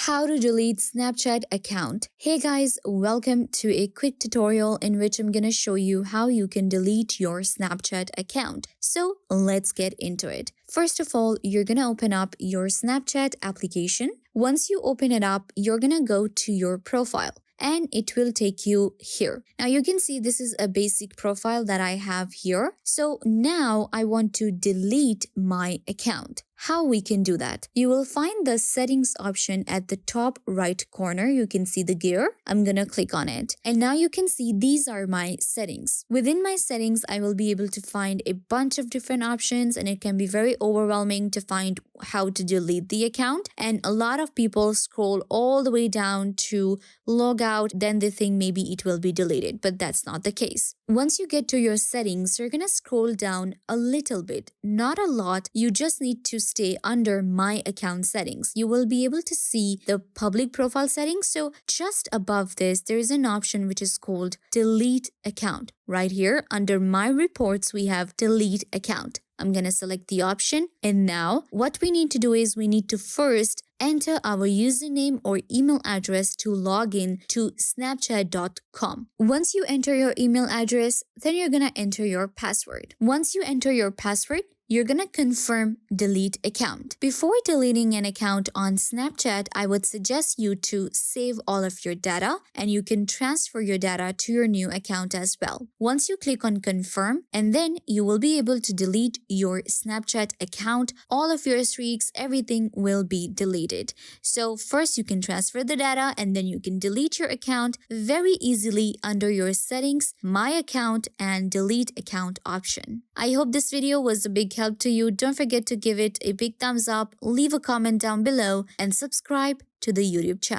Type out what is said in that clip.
How to delete Snapchat account. Hey guys, welcome to a quick tutorial in which I'm gonna show you how you can delete your Snapchat account. So let's get into it. First of all, you're gonna open up your Snapchat application. Once you open it up, you're gonna go to your profile and it will take you here. Now you can see this is a basic profile that I have here. So now I want to delete my account. How we can do that? You will find the settings option at the top right corner. You can see the gear. I'm gonna click on it. And now you can see these are my settings. Within my settings, I will be able to find a bunch of different options and it can be very overwhelming to find how to delete the account. And a lot of people scroll all the way down to log out, then they think maybe it will be deleted, but that's not the case. Once you get to your settings, you're gonna scroll down a little bit, not a lot. You just need to stay under my account settings. You will be able to see the public profile settings. So just above this, there is an option which is called delete account. Right here under my reports, we have delete account. I'm going to select the option. And now what we need to do is we need to first enter our username or email address to log in to snapchat.com. Once you enter your email address, then you're going to enter your password. Once you enter your password, you're gonna confirm delete account. Before deleting an account on Snapchat, I would suggest you to save all of your data and you can transfer your data to your new account as well. Once you click on confirm, and then you will be able to delete your Snapchat account, all of your streaks, everything will be deleted. So first you can transfer the data and then you can delete your account very easily under your settings, my account and delete account option. I hope this video was a big help to you. Don't forget to give it a big thumbs up, leave a comment down below and subscribe to the YouTube channel.